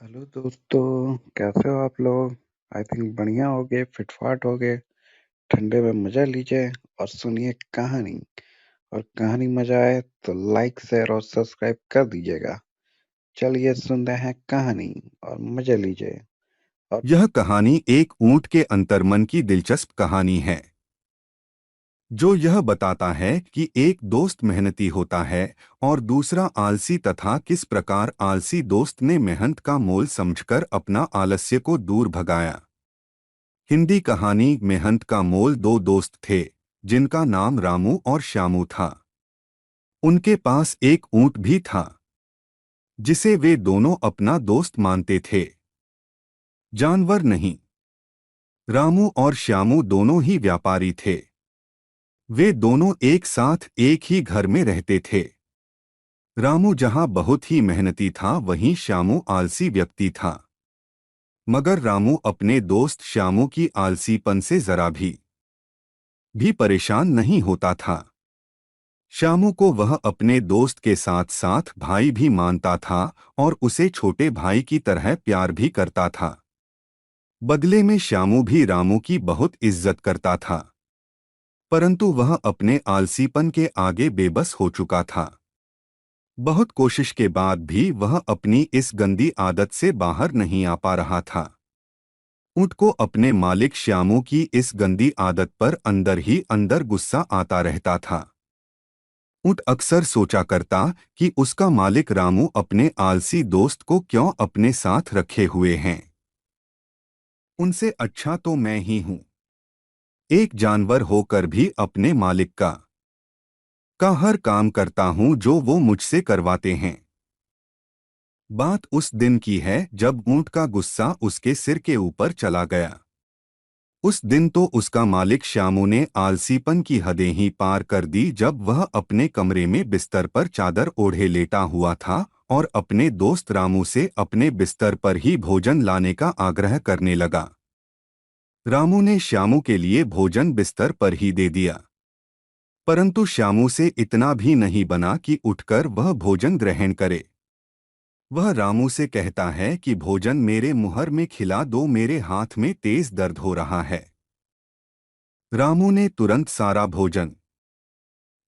Hello दोस्तों, कैसे हो आप लोग? आई थिंक बढ़िया होगे, फिटफाट होगे। ठंडे में मजा लीजिए और सुनिए कहानी। और कहानी मजा आए तो लाइक शेयर और सब्सक्राइब कर दीजिएगा। चलिए सुनते हैं कहानी और मजा लीजिए। और यह कहानी एक ऊंट के अंतर्मन की दिलचस्प कहानी है जो यह बताता है कि एक दोस्त मेहनती होता है और दूसरा आलसी तथा किस प्रकार आलसी दोस्त ने मेहनत का मोल समझकर अपना आलस्य को दूर भगाया। हिंदी कहानी मेहनत का मोल। दो दोस्त थे जिनका नाम रामू और श्यामू था। उनके पास एक ऊंट भी था जिसे वे दोनों अपना दोस्त मानते थे, जानवर नहीं। रामू और श्यामू दोनों ही व्यापारी थे। वे दोनों एक साथ एक ही घर में रहते थे। रामू जहां बहुत ही मेहनती था वहीं श्यामू आलसी व्यक्ति था। मगर रामू अपने दोस्त श्यामू की आलसीपन से जरा भी परेशान नहीं होता था। श्यामू को वह अपने दोस्त के साथ साथ भाई भी मानता था और उसे छोटे भाई की तरह प्यार भी करता था। बदले में श्यामू भी रामू की बहुत इज्जत करता था, परंतु वह अपने आलसीपन के आगे बेबस हो चुका था। बहुत कोशिश के बाद भी वह अपनी इस गंदी आदत से बाहर नहीं आ पा रहा था। ऊंट को अपने मालिक श्यामू की इस गंदी आदत पर अंदर ही अंदर गुस्सा आता रहता था। ऊंट अक्सर सोचा करता कि उसका मालिक रामू अपने आलसी दोस्त को क्यों अपने साथ रखे हुए हैं। उनसे अच्छा तो मैं ही हूं, एक जानवर होकर भी अपने मालिक का हर काम करता हूं जो वो मुझसे करवाते हैं। बात उस दिन की है जब ऊंट का गुस्सा उसके सिर के ऊपर चला गया। उस दिन तो उसका मालिक श्यामू ने आलसीपन की हदें ही पार कर दी जब वह अपने कमरे में बिस्तर पर चादर ओढ़े लेटा हुआ था और अपने दोस्त रामू से अपने बिस्तर पर ही भोजन लाने का आग्रह करने लगा। रामू ने श्यामू के लिए भोजन बिस्तर पर ही दे दिया, परंतु श्यामू से इतना भी नहीं बना कि उठकर वह भोजन ग्रहण करे। वह रामू से कहता है कि भोजन मेरे मुहर में खिला दो, मेरे हाथ में तेज दर्द हो रहा है। रामू ने तुरंत सारा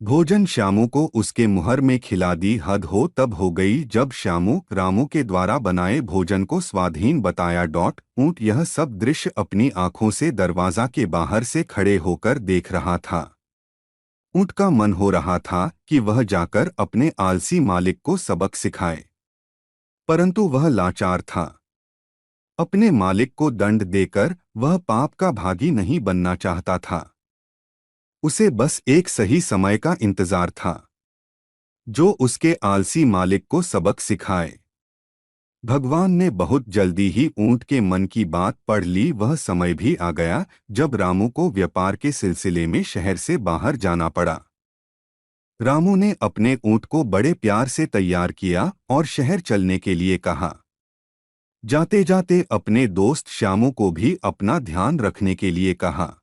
भोजन श्यामू को उसके मुहर में खिला दी। हद हो तब हो गई जब श्यामू रामू के द्वारा बनाए भोजन को स्वादहीन बताया। ऊंट यह सब दृश्य अपनी आंखों से दरवाजा के बाहर से खड़े होकर देख रहा था। ऊंट का मन हो रहा था कि वह जाकर अपने आलसी मालिक को सबक सिखाए, परंतु वह लाचार था। अपने मालिक को दंड देकर वह पाप का भागी नहीं बनना चाहता था। उसे बस एक सही समय का इंतजार था जो उसके आलसी मालिक को सबक सिखाए। भगवान ने बहुत जल्दी ही ऊंट के मन की बात पढ़ ली। वह समय भी आ गया जब रामू को व्यापार के सिलसिले में शहर से बाहर जाना पड़ा। रामू ने अपने ऊंट को बड़े प्यार से तैयार किया और शहर चलने के लिए कहा। जाते जाते अपने दोस्त श्यामू को भी अपना ध्यान रखने के लिए कहा।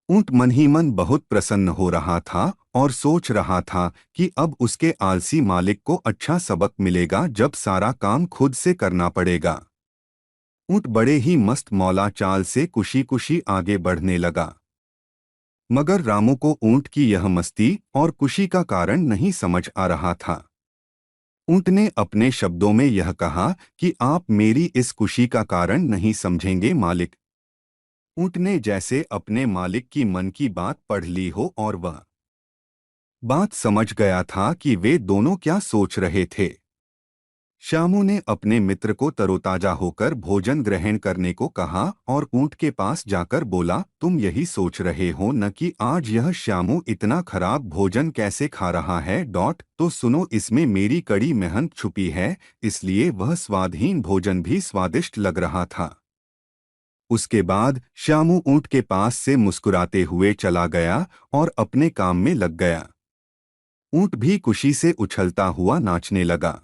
ऊंट मन ही मन बहुत प्रसन्न हो रहा था और सोच रहा था कि अब उसके आलसी मालिक को अच्छा सबक मिलेगा जब सारा काम खुद से करना पड़ेगा। ऊंट बड़े ही मस्त मौला चाल से खुशी खुशी आगे बढ़ने लगा, मगर रामू को ऊंट की यह मस्ती और खुशी का कारण नहीं समझ आ रहा था। ऊंट ने अपने शब्दों में यह कहा कि आप मेरी इस खुशी का कारण नहीं समझेंगे मालिक। ऊंट ने जैसे अपने मालिक की मन की बात पढ़ ली हो और वह बात समझ गया था कि वे दोनों क्या सोच रहे थे। श्यामू ने अपने मित्र को तरोताजा होकर भोजन ग्रहण करने को कहा और ऊंट के पास जाकर बोला, तुम यही सोच रहे हो न कि आज यह श्यामू इतना खराब भोजन कैसे खा रहा है। तो सुनो, इसमें मेरी कड़ी मेहनत छुपी है, इसलिए वह स्वादहीन भोजन भी स्वादिष्ट लग रहा था। उसके बाद श्यामू ऊंट के पास से मुस्कुराते हुए चला गया और अपने काम में लग गया। ऊंट भी खुशी से उछलता हुआ नाचने लगा।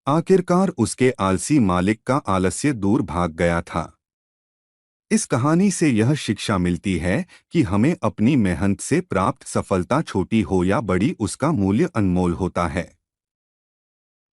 आखिरकार उसके आलसी मालिक का आलस्य दूर भाग गया था। इस कहानी से यह शिक्षा मिलती है कि हमें अपनी मेहनत से प्राप्त सफलता छोटी हो या बड़ी, उसका मूल्य अनमोल होता है।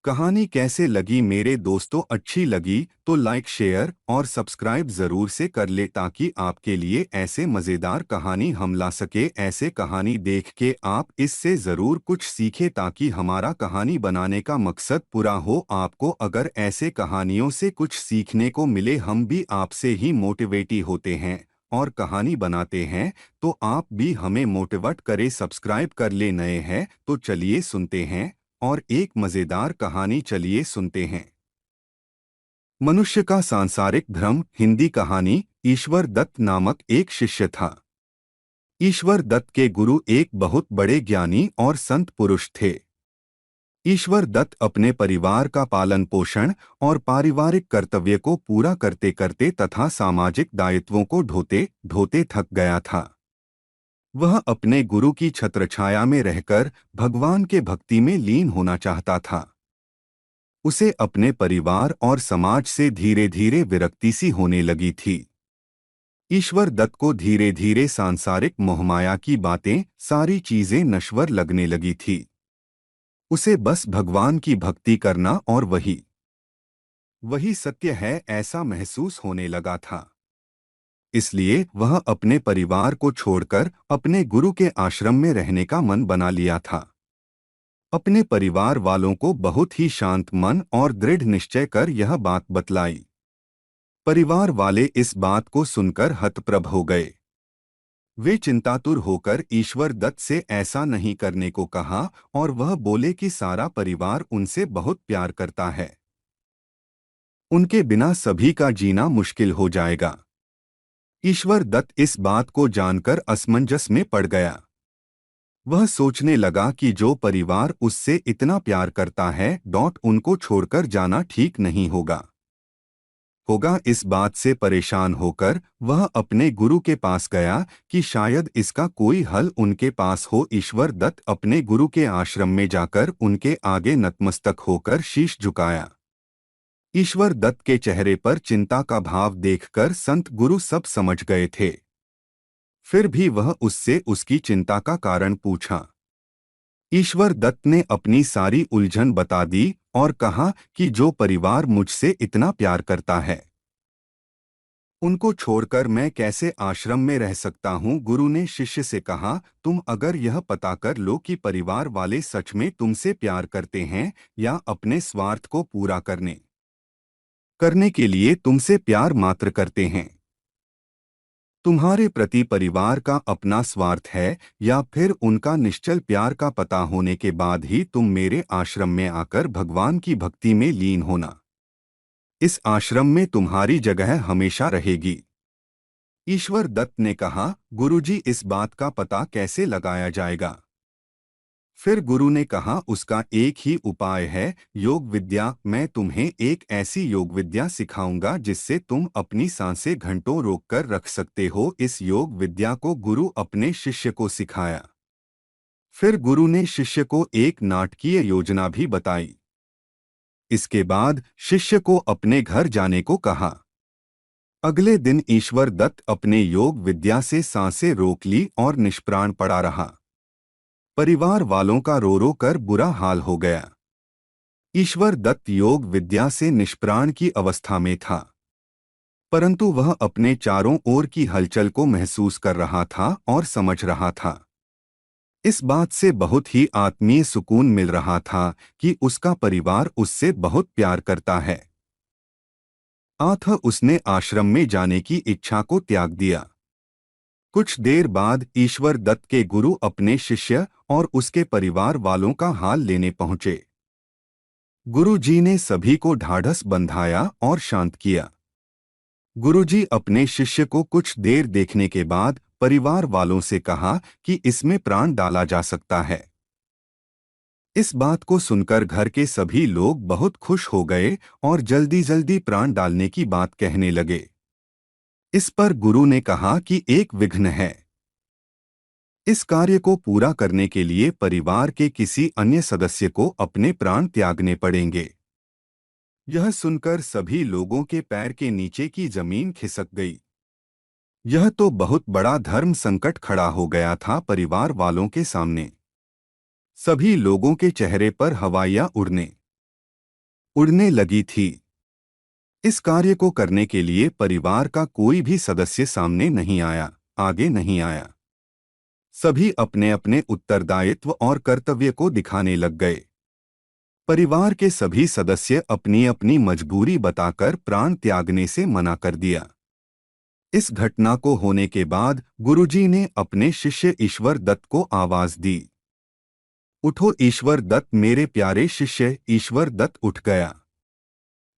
कहानी कैसे लगी मेरे दोस्तों? अच्छी लगी तो लाइक शेयर और सब्सक्राइब जरूर से कर ले, ताकि आपके लिए ऐसे मज़ेदार कहानी हम ला सके। ऐसे कहानी देख के आप इससे ज़रूर कुछ सीखे, ताकि हमारा कहानी बनाने का मकसद पूरा हो। आपको अगर ऐसे कहानियों से कुछ सीखने को मिले, हम भी आपसे ही मोटिवेटी होते हैं और कहानी बनाते हैं, तो आप भी हमें मोटिवेट करे। सब्सक्राइब कर ले। नए हैं तो चलिए सुनते हैं और एक मजेदार कहानी चलिए सुनते हैं। मनुष्य का सांसारिक भ्रम। हिंदी कहानी। ईश्वर दत्त नामक एक शिष्य था। ईश्वर दत्त के गुरु एक बहुत बड़े ज्ञानी और संत पुरुष थे। ईश्वर दत्त अपने परिवार का पालन पोषण और पारिवारिक कर्तव्य को पूरा करते करते तथा सामाजिक दायित्वों को ढोते ढोते थक गया था। वह अपने गुरु की छत्रछाया में रहकर भगवान के भक्ति में लीन होना चाहता था। उसे अपने परिवार और समाज से धीरे धीरे विरक्ति सी होने लगी थी। ईश्वर दत्त को धीरे धीरे सांसारिक मोहमाया की बातें, सारी चीजें नश्वर लगने लगी थी। उसे बस भगवान की भक्ति करना और वही वही सत्य है, ऐसा महसूस होने लगा था। इसलिए वह अपने परिवार को छोड़कर अपने गुरु के आश्रम में रहने का मन बना लिया था। अपने परिवार वालों को बहुत ही शांत मन और दृढ़ निश्चय कर यह बात बतलाई। परिवार वाले इस बात को सुनकर हतप्रभ हो गए। वे चिंतातुर होकर ईश्वर दत्त से ऐसा नहीं करने को कहा और वह बोले कि सारा परिवार उनसे बहुत प्यार करता है। उनके बिना सभी का जीना मुश्किल हो जाएगा। ईश्वर दत्त इस बात को जानकर असमंजस में पड़ गया। वह सोचने लगा कि जो परिवार उससे इतना प्यार करता है, उनको छोड़कर जाना ठीक नहीं होगा। इस बात से परेशान होकर वह अपने गुरु के पास गया कि शायद इसका कोई हल उनके पास हो। ईश्वर दत्त अपने गुरु के आश्रम में जाकर उनके आगे नतमस्तक होकर शीश झुकाया। ईश्वर दत्त के चेहरे पर चिंता का भाव देखकर संत गुरु सब समझ गए थे। फिर भी वह उससे उसकी चिंता का कारण पूछा। ईश्वर दत्त ने अपनी सारी उलझन बता दी और कहा कि जो परिवार मुझसे इतना प्यार करता है, उनको छोड़कर मैं कैसे आश्रम में रह सकता हूँ। गुरु ने शिष्य से कहा, तुम अगर यह पता कर लो कि परिवार वाले सच में तुमसे प्यार करते हैं या अपने स्वार्थ को पूरा करने के लिए तुमसे प्यार मात्र करते हैं। तुम्हारे प्रति परिवार का अपना स्वार्थ है या फिर उनका निश्चल प्यार का पता होने के बाद ही तुम मेरे आश्रम में आकर भगवान की भक्ति में लीन होना। इस आश्रम में तुम्हारी जगह हमेशा रहेगी। ईश्वर दत्त ने कहा, गुरुजी, इस बात का पता कैसे लगाया जाएगा? फिर गुरु ने कहा, उसका एक ही उपाय है, योग विद्या। मैं तुम्हें एक ऐसी योग विद्या सिखाऊंगा जिससे तुम अपनी सांसें घंटों रोककर रख सकते हो। इस योग विद्या को गुरु अपने शिष्य को सिखाया। फिर गुरु ने शिष्य को एक नाटकीय योजना भी बताई। इसके बाद शिष्य को अपने घर जाने को कहा। अगले दिन ईश्वर दत्त अपने योग विद्या से सांसें रोक ली और निष्प्राण पड़ा रहा। परिवार वालों का रो रो कर बुरा हाल हो गया। ईश्वर दत्त योग विद्या से निष्प्राण की अवस्था में था, परंतु वह अपने चारों ओर की हलचल को महसूस कर रहा था और समझ रहा था। इस बात से बहुत ही आत्मीय सुकून मिल रहा था कि उसका परिवार उससे बहुत प्यार करता है। अतः उसने आश्रम में जाने की इच्छा को त्याग दिया। कुछ देर बाद ईश्वर दत्त के गुरु अपने शिष्य और उसके परिवार वालों का हाल लेने पहुंचे। गुरुजी ने सभी को ढाढ़स बंधाया और शांत किया। गुरुजी अपने शिष्य को कुछ देर देखने के बाद परिवार वालों से कहा कि इसमें प्राण डाला जा सकता है। इस बात को सुनकर घर के सभी लोग बहुत खुश हो गए और जल्दी जल्दी प्राण डालने की बात कहने लगे। इस पर गुरु ने कहा कि एक विघ्न है। इस कार्य को पूरा करने के लिए परिवार के किसी अन्य सदस्य को अपने प्राण त्यागने पड़ेंगे। यह सुनकर सभी लोगों के पैर के नीचे की जमीन खिसक गई। यह तो बहुत बड़ा धर्म संकट खड़ा हो गया था परिवार वालों के सामने। सभी लोगों के चेहरे पर हवाइयां उड़ने उड़ने लगी थी। इस कार्य को करने के लिए परिवार का कोई भी सदस्य सामने नहीं आया, आगे नहीं आया। सभी अपने अपने उत्तरदायित्व और कर्तव्य को दिखाने लग गए। परिवार के सभी सदस्य अपनी अपनी मजबूरी बताकर प्राण त्यागने से मना कर दिया। इस घटना को होने के बाद गुरुजी ने अपने शिष्य ईश्वर दत्त को आवाज दी, उठो ईश्वर दत्त, मेरे प्यारे शिष्य। ईश्वर दत्त उठ गया।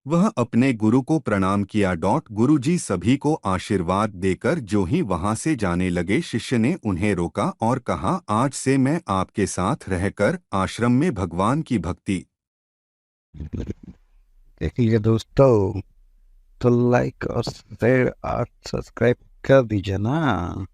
वह अपने गुरु को प्रणाम किया। गुरुजी सभी को आशीर्वाद देकर जो ही वहां से जाने लगे, शिष्य ने उन्हें रोका और कहा, आज से मैं आपके साथ रहकर आश्रम में भगवान की भक्ति। देखिए दोस्तों, तो लाइक और शेयर और सब्सक्राइब कर दीजिए ना।